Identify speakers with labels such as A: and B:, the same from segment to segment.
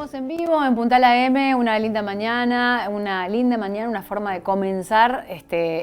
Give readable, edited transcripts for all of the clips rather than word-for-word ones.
A: Seguimos en vivo en Puntal AM, una linda mañana, una forma de comenzar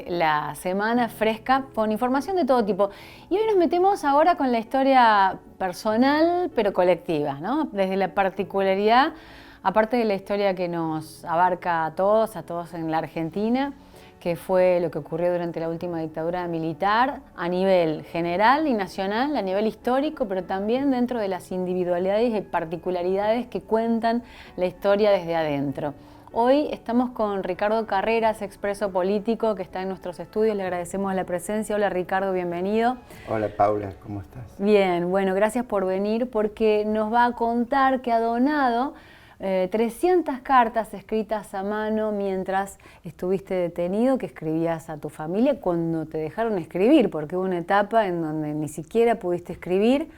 A: la semana fresca con información de todo tipo. Y hoy nos metemos ahora con la historia personal pero colectiva, ¿no? Desde la particularidad, aparte de la historia que nos abarca a todos en la Argentina, que fue lo que ocurrió durante la última dictadura militar a nivel general y nacional, a nivel histórico, pero también dentro de las individualidades y particularidades que cuentan la historia desde adentro. Hoy estamos con Ricardo Carreras, expreso político, que está en nuestros estudios. Le agradecemos la presencia. Hola Ricardo, bienvenido.
B: Hola Paula, ¿cómo estás?
A: Bien, bueno, gracias por venir porque nos va a contar que ha donado 300 cartas escritas a mano mientras estuviste detenido, que escribías a tu familia cuando te dejaron escribir, porque hubo una etapa en donde ni siquiera pudiste escribir.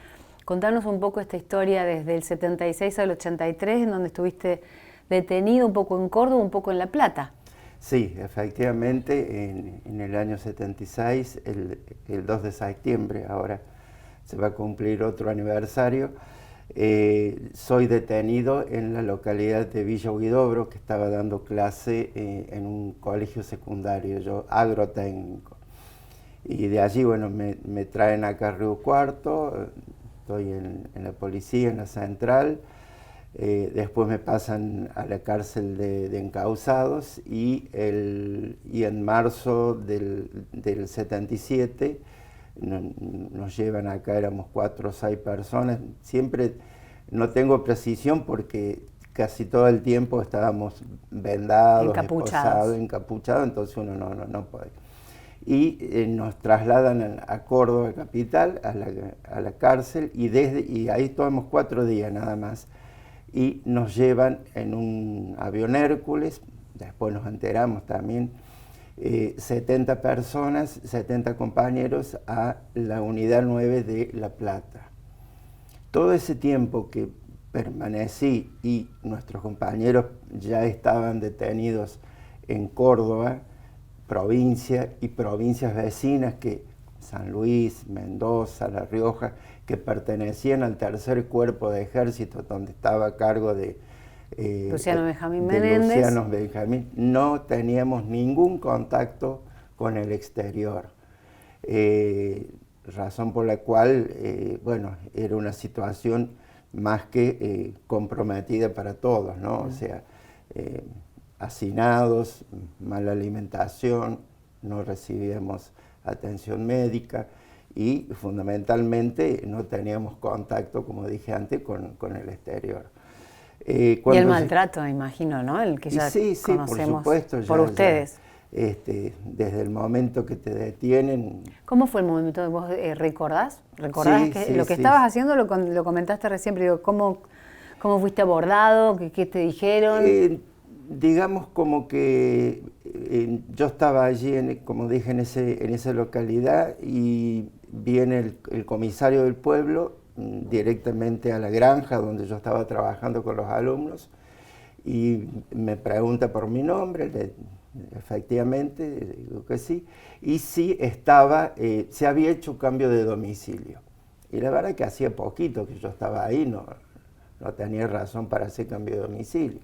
A: Contanos un poco esta historia desde el 76 al 83, en donde estuviste detenido, un poco en Córdoba, un poco en La Plata.
B: Sí, efectivamente, en el año 76, el 2 de septiembre, ahora se va a cumplir otro aniversario. Soy detenido en la localidad de Villa Huidobro, que estaba dando clase en un colegio secundario, yo agrotécnico. Y de allí, bueno, me traen acá a Río Cuarto, estoy en la policía, en la central, después me pasan a la cárcel de encausados y en marzo del 77 nos llevan acá, éramos 4 o 6 personas, siempre no tengo precisión porque casi todo el tiempo estábamos vendados, esposados, encapuchados, entonces uno no puede. Y nos trasladan a Córdoba capital, a la cárcel, y ahí tomamos 4 días nada más, y nos llevan en un avión Hércules, después nos enteramos también, 70 personas, 70 compañeros a la unidad 9 de La Plata. Todo ese tiempo que permanecí y nuestros compañeros ya estaban detenidos en Córdoba, provincia y provincias vecinas, que San Luis, Mendoza, La Rioja, que pertenecían al tercer cuerpo de ejército, donde estaba a cargo de
A: Luciano Benjamín Menéndez.
B: Luciano Benjamín, no teníamos ningún contacto con el exterior. Razón por la cual, bueno, era una situación más que comprometida para todos, ¿no? O sea, hacinados, mala alimentación, no recibíamos atención médica y fundamentalmente no teníamos contacto, como dije antes, con el exterior.
A: Y el maltrato, me imagino, ¿no? El que ya conocemos
B: por supuesto,
A: por ustedes.
B: Desde el momento que te detienen.
A: ¿Cómo fue el momento? ¿Vos recordás? ¿Recordás lo que estabas haciendo? Lo comentaste recién, pero digo, ¿cómo fuiste abordado? ¿Qué te dijeron?
B: Digamos como que yo estaba allí, como dije, en esa localidad, y viene el comisario del pueblo directamente a la granja donde yo estaba trabajando con los alumnos y me pregunta por mi nombre. Efectivamente, digo que sí, y sí se había hecho un cambio de domicilio. Y la verdad que hacía poquito que yo estaba ahí, no tenía razón para hacer cambio de domicilio.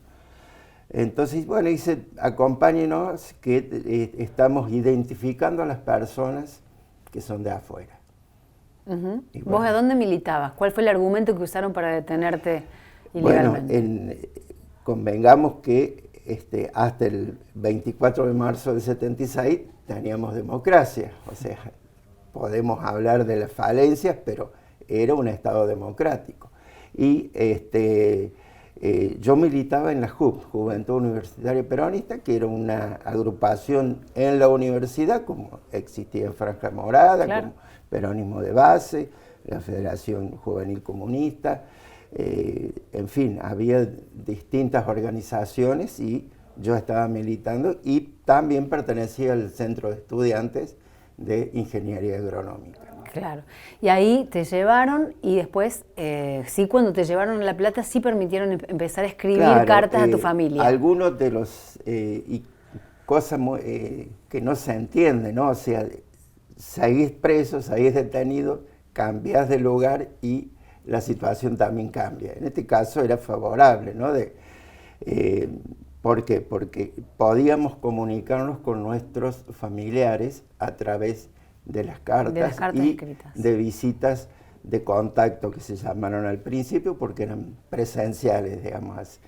B: Entonces, bueno, dice, acompáñenos que estamos identificando a las personas que son de afuera.
A: Bueno, ¿vos a dónde militabas? ¿Cuál fue el argumento que usaron para detenerte ilegalmente?
B: Bueno, convengamos que hasta el 24 de marzo del 76 teníamos democracia, o sea, podemos hablar de las falencias, pero era un Estado democrático. Y yo militaba en la JUP, Juventud Universitaria Peronista, que era una agrupación en la universidad, como existía Franja Morada, claro, como Peronismo de Base, la Federación Juvenil Comunista, en fin, había distintas organizaciones y yo estaba militando, y también pertenecía al Centro de Estudiantes de Ingeniería Agronómica.
A: Claro, y ahí te llevaron y después, sí, cuando te llevaron a La Plata, sí permitieron empezar a escribir cartas a tu familia.
B: Algunos de los cosas que no se entienden, ¿no? O sea, seguís preso, seguís detenido, cambiás de lugar y la situación también cambia. En este caso era favorable, ¿no? ¿Por qué? Porque podíamos comunicarnos con nuestros familiares a través de las cartas y
A: escritas,
B: de visitas de contacto que se llamaron al principio porque eran presenciales, digamos así.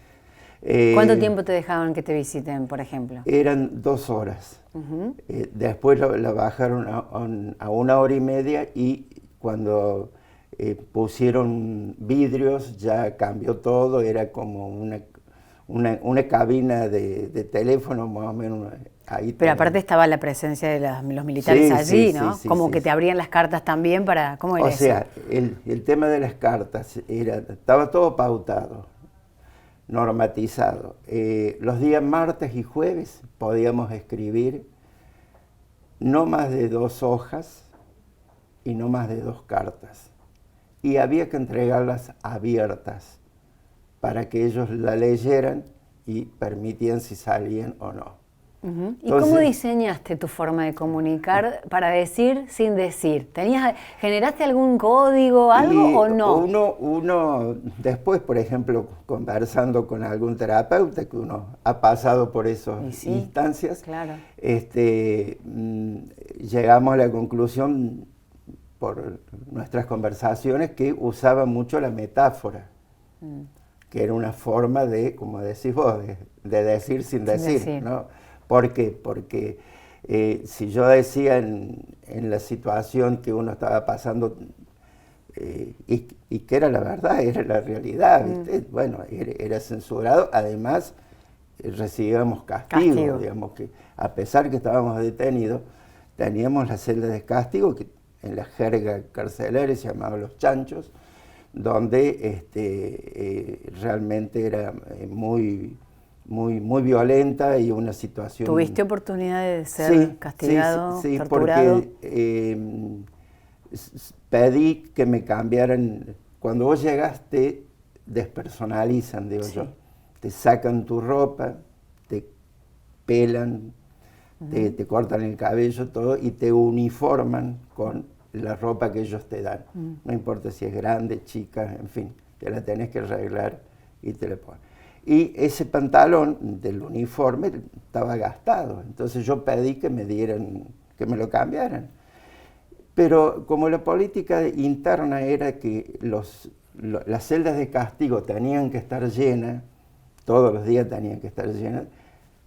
A: ¿Cuánto tiempo te dejaban que te visiten, por ejemplo?
B: Eran 2 horas. Después la bajaron a 1 hora y media y cuando pusieron vidrios ya cambió todo, era como una cabina de teléfono más o menos. Ahí
A: pero aparte estaba la presencia de los militares allí, ¿no?
B: Sí,
A: como que te abrían las cartas también para... ¿Cómo era eso?
B: O sea, el tema de las cartas estaba todo pautado, normatizado. Los días martes y jueves podíamos escribir no más de 2 hojas y no más de 2 cartas. Y había que entregarlas abiertas para que ellos la leyeran y permitían si salían o no.
A: Entonces, ¿y cómo diseñaste tu forma de comunicar para decir sin decir? ¿Generaste algún código, algo o no?
B: Uno después, por ejemplo, conversando con algún terapeuta, que uno ha pasado por esas instancias,
A: claro.
B: Llegamos a la conclusión por nuestras conversaciones que usaba mucho la metáfora, que era una forma de, como decís vos, de decir sin decir, ¿no? ¿Por qué? Porque si yo decía en la situación que uno estaba pasando, y que era la verdad, era la realidad, ¿viste? Bueno, era censurado, además recibíamos castigo, digamos que a pesar que estábamos detenidos, teníamos las celdas de castigo, que en la jerga carcelaria se llamaban los chanchos, donde realmente era muy violenta y una situación...
A: ¿Tuviste oportunidad de ser castigado, torturado?
B: Porque pedí que me cambiaran. Cuando vos llegas te despersonalizan, digo yo. Te sacan tu ropa, te pelan, te cortan el cabello, todo, y te uniforman con la ropa que ellos te dan. No importa si es grande, chica, en fin, te la tenés que arreglar y te la ponen. Y ese pantalón del uniforme estaba gastado, entonces yo pedí que me que me lo cambiaran. Pero como la política interna era que las celdas de castigo tenían que estar llenas, todos los días tenían que estar llenas,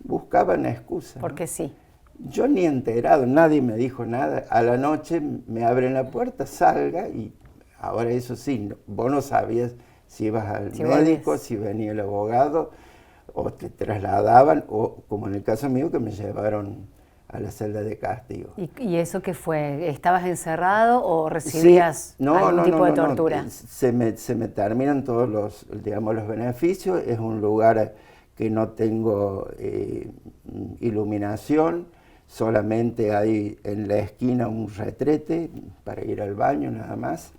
B: buscaban excusas.
A: Porque sí.
B: Yo ni enterado, nadie me dijo nada. A la noche me abren la puerta, salga, y ahora eso sí, vos no sabías si ibas al médico, si venía el abogado, o te trasladaban, o como en el caso mío, que me llevaron a la celda de castigo.
A: ¿Y eso qué fue? ¿Estabas encerrado o recibías algún tipo de tortura?
B: No. Se me terminan todos los beneficios. Es un lugar que no tengo iluminación, solamente hay en la esquina un retrete para ir al baño, nada más.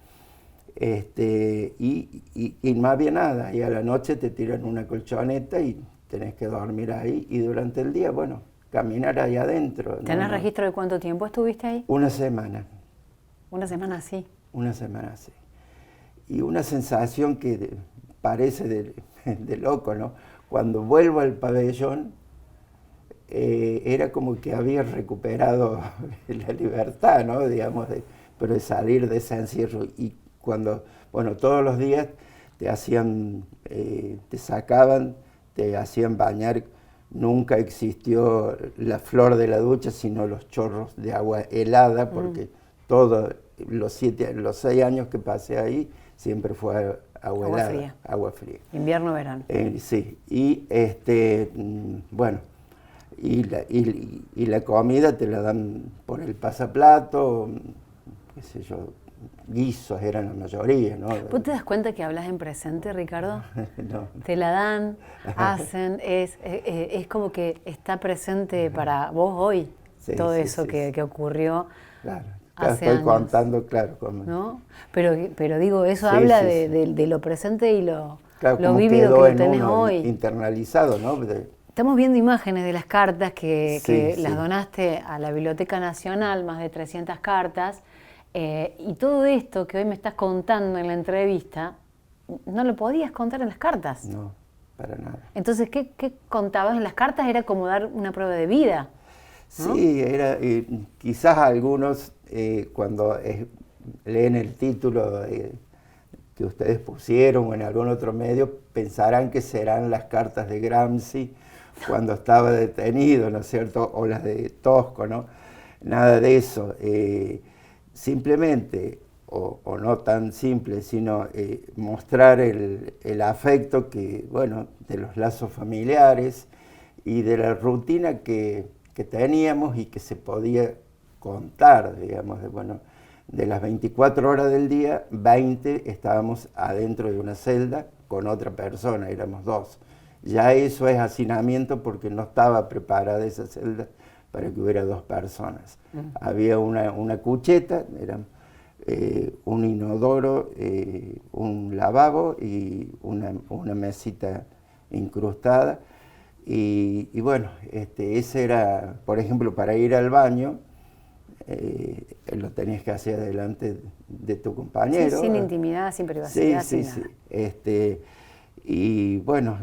B: Y no había nada, y a la noche te tiran una colchoneta y tenés que dormir ahí, y durante el día, bueno, caminar ahí adentro.
A: ¿Tenés registro de cuánto tiempo estuviste ahí?
B: Una semana.
A: ¿Una semana así?
B: Una semana, sí. Y una sensación que parece de loco, ¿no? Cuando vuelvo al pabellón, era como que había recuperado la libertad, ¿no? Digamos, pero de salir de ese encierro. Y cuando, bueno, todos los días te hacían, te sacaban, te hacían bañar. Nunca existió la flor de la ducha, sino los chorros de agua helada, porque todos los 6 años que pasé ahí, siempre fue agua helada,
A: fría.
B: Agua fría.
A: Invierno, verano.
B: Sí, y bueno, y la comida te la dan por el pasaplato, qué sé yo, guisos eran la mayoría, ¿no?
A: ¿Vos te das cuenta que hablas en presente, Ricardo?
B: No.
A: Te la dan, hacen, es como que está presente para vos hoy todo eso que ocurrió.
B: Claro.
A: Hace
B: estoy
A: años.
B: Contando, claro.
A: ¿No? Pero digo, eso habla de lo presente y lo vívido que lo tenés hoy.
B: Internalizado, ¿no?
A: Estamos viendo imágenes de las cartas que las donaste a la Biblioteca Nacional, más de 300 cartas. Y todo esto que hoy me estás contando en la entrevista, no lo podías contar en las cartas.
B: No, para nada.
A: Entonces, ¿qué contabas en las cartas? Era como dar una prueba de vida, ¿no?
B: Sí, era, quizás algunos cuando leen el título que ustedes pusieron o en algún otro medio, pensarán que serán las cartas de Gramsci cuando estaba detenido, ¿no es cierto? O las de Tosco, ¿no? Nada de eso. Simplemente, o no tan simple, sino mostrar el afecto que, bueno, de los lazos familiares y de la rutina que teníamos y que se podía contar, digamos, de las 24 horas del día, 20 estábamos adentro de una celda con otra persona, éramos 2. Ya eso es hacinamiento porque no estaba preparada esa celda para que hubiera 2 personas. Había una cucheta, eran un inodoro, un lavabo y una mesita incrustada. Y bueno, ese era, por ejemplo, para ir al baño, lo tenías que hacer delante de tu compañero.
A: Sí, sin intimidad, sin privacidad,
B: sí,
A: sin nada.
B: Y bueno,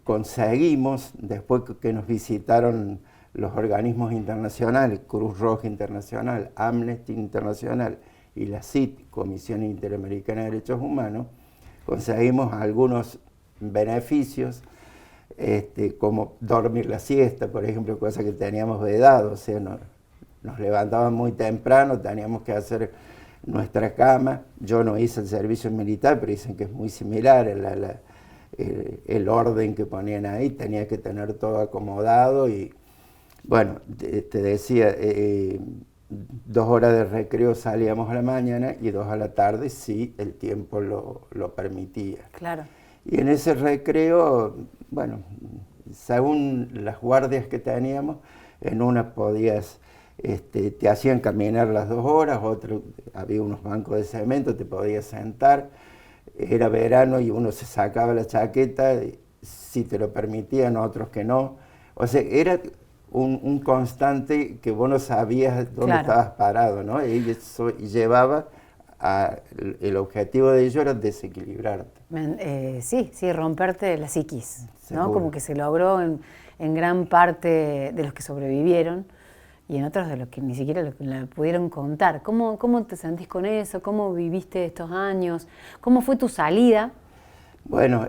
B: conseguimos, después que nos visitaron los organismos internacionales, Cruz Roja Internacional, Amnesty Internacional y la CIT, Comisión Interamericana de Derechos Humanos, conseguimos algunos beneficios, como dormir la siesta, por ejemplo, cosa que teníamos vedado, o sea, nos levantaban muy temprano, teníamos que hacer nuestra cama. Yo no hice el servicio militar, pero dicen que es muy similar el orden que ponían ahí, tenía que tener todo acomodado y, bueno, te decía, 2 horas de recreo salíamos a la mañana y 2 a la tarde si el tiempo lo permitía.
A: Claro.
B: Y en ese recreo, bueno, según las guardias que teníamos, en una podías, te hacían caminar las 2 horas, otro, había unos bancos de cemento, te podías sentar, era verano y uno se sacaba la chaqueta, si te lo permitían, otros que no. O sea, era un constante que vos no sabías dónde estabas parado, ¿no? Y eso llevaba el objetivo de ello era desequilibrarte.
A: Sí, romperte la psiquis, ¿no?
B: Seguro.
A: Como que se logró en gran parte de los que sobrevivieron y en otros de los que ni siquiera la pudieron contar. ¿Cómo te sentís con eso? ¿Cómo viviste estos años? ¿Cómo fue tu salida?
B: Bueno,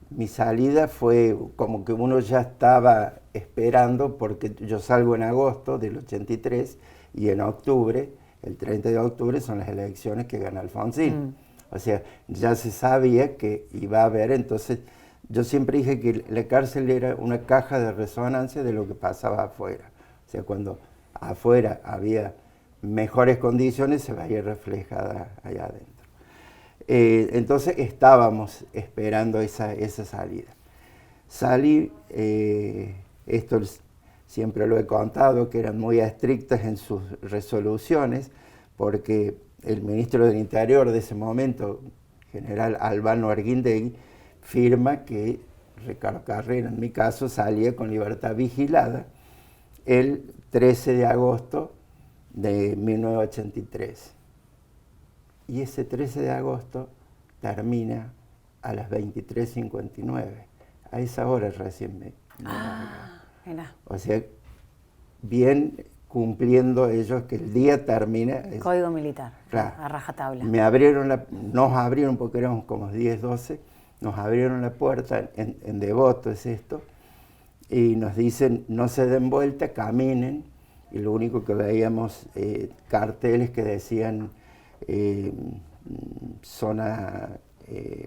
B: mi salida fue como que uno ya estaba esperando, porque yo salgo en agosto del 83 y en octubre, el 30 de octubre, son las elecciones que gana Alfonsín. O sea, ya se sabía que iba a haber, entonces yo siempre dije que la cárcel era una caja de resonancia de lo que pasaba afuera. O sea, cuando afuera había mejores condiciones, se veía reflejada allá adentro. Entonces estábamos esperando esa salida. Salí, esto siempre lo he contado, que eran muy estrictas en sus resoluciones, porque el ministro del Interior de ese momento, general Albano Arguindegui, firma que Ricardo Carrera, en mi caso, salía con libertad vigilada el 13 de agosto de 1983. Y ese 13 de agosto termina a las 23:59. A esa hora recién me
A: Mira.
B: O sea, bien cumpliendo ellos que el día termina.
A: Código militar,
B: claro,
A: a rajatabla.
B: Nos abrieron, porque éramos como 10, 12, nos abrieron la puerta, en Devoto es esto, y nos dicen, no se den vuelta, caminen, y lo único que veíamos, carteles que decían zona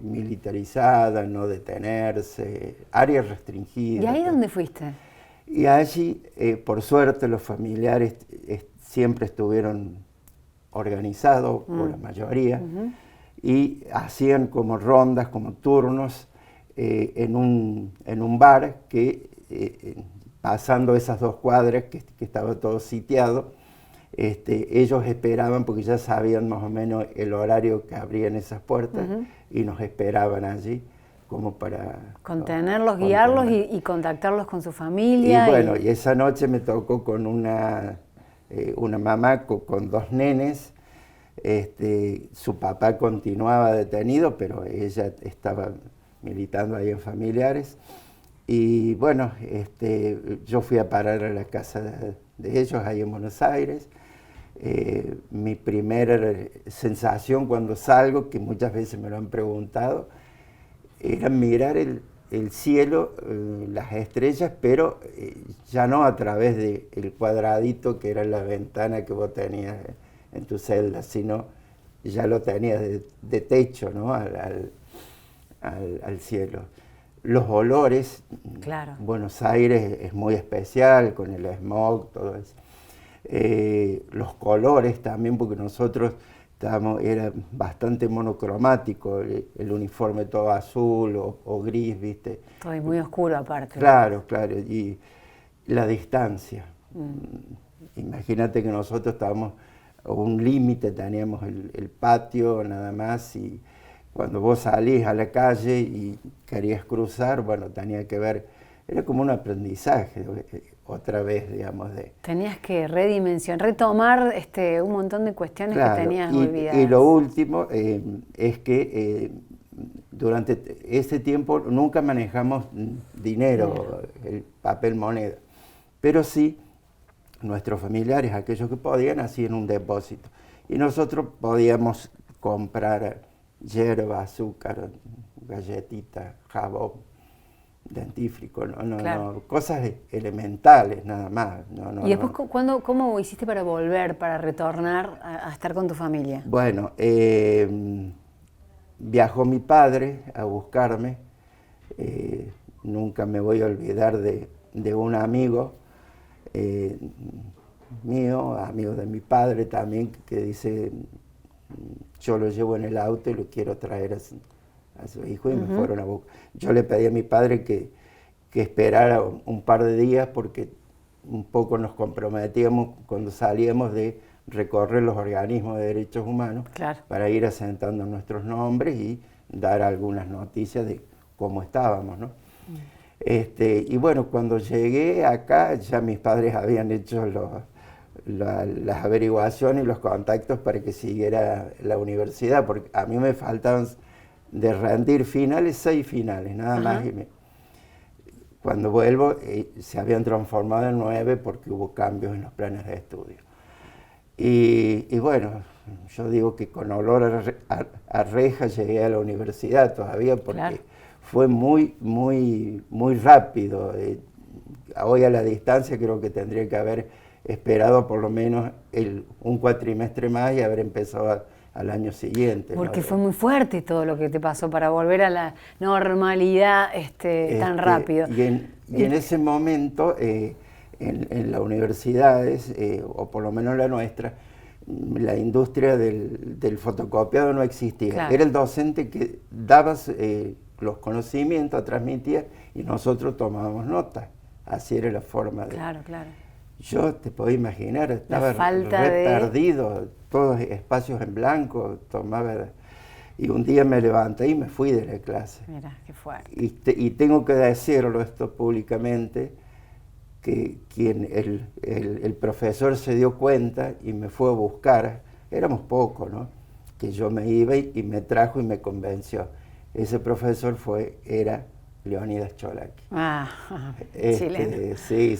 B: militarizada, no detenerse, área restringida.
A: ¿Y ahí dónde fuiste?
B: Y allí, por suerte, los familiares siempre estuvieron organizados, por la mayoría, y hacían como rondas, como turnos, en un bar que, pasando esas 2 cuadras, que estaba todo sitiado, ellos esperaban, porque ya sabían más o menos el horario que abrían esas puertas, y nos esperaban allí como para
A: contenerlos, guiarlos y contactarlos con su familia.
B: Y bueno, y esa noche me tocó con una mamá con 2 nenes, Su papá continuaba detenido, pero ella estaba militando ahí en Familiares. Y bueno, yo fui a parar a la casa de ellos ahí en Buenos Aires. Mi primera sensación cuando salgo, que muchas veces me lo han preguntado, era mirar el cielo, las estrellas, pero ya no a través del cuadradito que era la ventana que vos tenías en tu celda, sino ya lo tenías de techo, ¿no? al cielo. Los olores,
A: claro.
B: Buenos Aires es muy especial con el smog, todo eso. Los colores también, porque nosotros era bastante monocromático, el uniforme todo azul o gris, ¿viste?
A: Todo muy oscuro aparte.
B: Claro, claro, y la distancia. Imagínate que nosotros estábamos a un límite, teníamos el patio nada más, y cuando vos salís a la calle y querías cruzar, bueno, tenía que ver, era como un aprendizaje, otra vez, digamos.
A: Tenías que retomar un montón de cuestiones, claro, que tenías olvidadas.
B: Y lo último es que durante ese tiempo nunca manejamos dinero, el papel moneda, pero sí nuestros familiares, aquellos que podían, hacían un depósito. Y nosotros podíamos comprar yerba, azúcar, galletitas, jabón, dentífrico,
A: claro,
B: no, cosas elementales nada más.
A: ¿Y después cómo hiciste para volver, para retornar a estar con tu familia?
B: Bueno, viajó mi padre a buscarme, nunca me voy a olvidar de un amigo mío, amigo de mi padre también, que dice, yo lo llevo en el auto y lo quiero traer a su hijo, y me fueron a buscar. Yo le pedí a mi padre que esperara un par de días, porque un poco nos comprometíamos cuando salíamos de recorrer los organismos de derechos humanos,
A: claro,
B: para ir asentando nuestros nombres y dar algunas noticias de cómo estábamos, ¿no? Y bueno, cuando llegué acá, ya mis padres habían hecho las averiguaciones y los contactos para que siguiera la universidad, porque a mí me faltaban de rendir 6 finales, nada más. Cuando vuelvo, se habían transformado en 9 porque hubo cambios en los planes de estudio. Y bueno, yo digo que con olor a reja llegué a la universidad todavía, porque claro, fue muy, muy, muy rápido. Hoy a la distancia creo que tendría que haber esperado por lo menos un cuatrimestre más y haber empezado al año siguiente.
A: Porque ¿no? Fue muy fuerte todo lo que te pasó para volver a la normalidad tan rápido.
B: Y en ese momento, en las universidades, o por lo menos la nuestra, la industria del fotocopiado no existía. Claro. Era el docente que daba los conocimientos, transmitía, y nosotros tomábamos notas. Así era la forma de...
A: Claro, claro.
B: Yo te puedo imaginar, estaba perdido, todos espacios en blanco, tomaba... Y un día me levanté y me fui de la clase.
A: Mira, qué fuerte.
B: Y tengo que decirlo esto públicamente, que el profesor se dio cuenta y me fue a buscar, éramos pocos, ¿no? Que yo me iba y me trajo y me convenció. Ese profesor era Leónidas Cholaki.
A: Chileno.
B: Sí.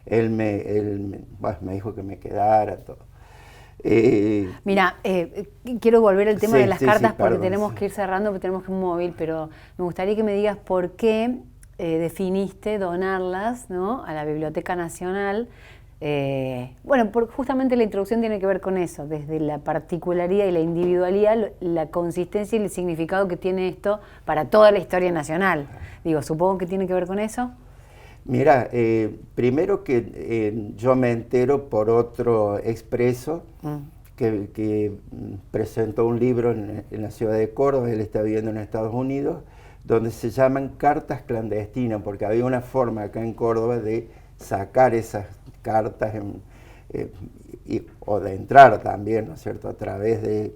B: Él me dijo que me quedara, todo.
A: Mira, quiero volver al tema de las cartas, porque tenemos que ir cerrando, porque tenemos que móvil, pero me gustaría que me digas por qué definiste donarlas, ¿no?, a la Biblioteca Nacional. Bueno, justamente la introducción tiene que ver con eso, desde la particularidad y la individualidad, la consistencia y el significado que tiene esto para toda la historia nacional. Digo, supongo que tiene que ver con eso.
B: Mira, primero que yo me entero por otro expreso que presentó un libro en la ciudad de Córdoba, él está viviendo en Estados Unidos, donde se llaman cartas clandestinas, porque había una forma acá en Córdoba de sacar esas cartas o de entrar también, ¿no es cierto?, a través de,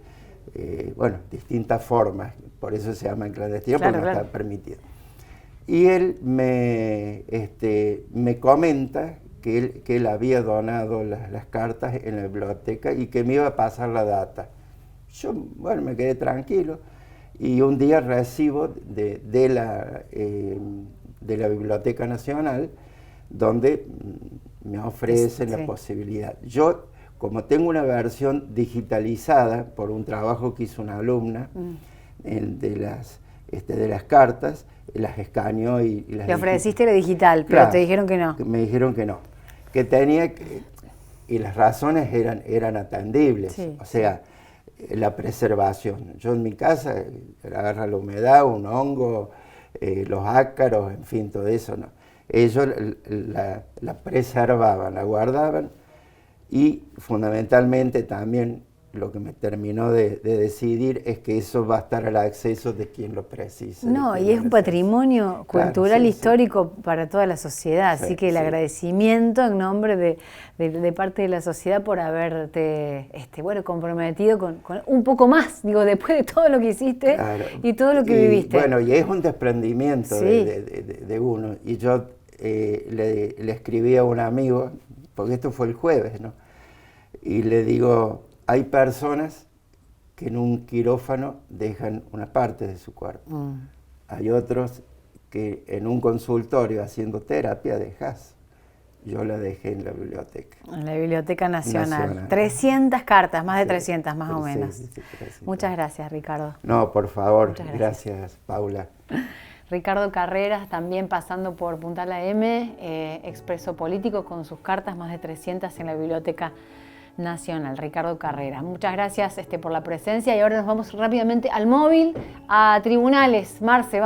B: distintas formas, por eso se llaman clandestinas, claro, porque no está permitido. Y él me comenta que él había donado las cartas en la biblioteca y que me iba a pasar la data. Yo, bueno, me quedé tranquilo y un día recibo de la Biblioteca Nacional donde me ofrecen la posibilidad. Yo, como tengo una versión digitalizada por un trabajo que hizo una alumna de las cartas, las escaneó y las...
A: Le ofreciste la digital, pero
B: claro,
A: te dijeron que no.
B: Me dijeron que no, que tenía que... Y las razones eran atendibles,
A: sí,
B: o sea, la preservación. Yo en mi casa agarra la humedad, un hongo, los ácaros, en fin, todo eso, ¿no? Ellos la preservaban, la guardaban y fundamentalmente también lo que me terminó de decidir es que eso va a estar al acceso de quien lo precise.
A: No, y es un patrimonio cultural,
B: sí,
A: histórico para toda la sociedad,
B: sí,
A: así que el agradecimiento en nombre de parte de la sociedad por haberte comprometido con un poco más, digo, después de todo lo que hiciste y todo lo que viviste.
B: Bueno, y es un desprendimiento de uno, y yo le escribí a un amigo, porque esto fue el jueves, ¿no? Y le digo, hay personas que en un quirófano dejan una parte de su cuerpo. Hay otros que en un consultorio haciendo terapia dejas. Yo la dejé en la biblioteca.
A: En la Biblioteca Nacional. 300 cartas, más de 300 más o menos.
B: Sí, 300.
A: Muchas gracias, Ricardo.
B: No, por favor. Gracias, Paula.
A: Ricardo Carreras, también pasando por Punta La M, expreso político con sus cartas, más de 300 en la Biblioteca Nacional. Ricardo Carreras, muchas gracias por la presencia y ahora nos vamos rápidamente al móvil, a tribunales. Marce, vamos.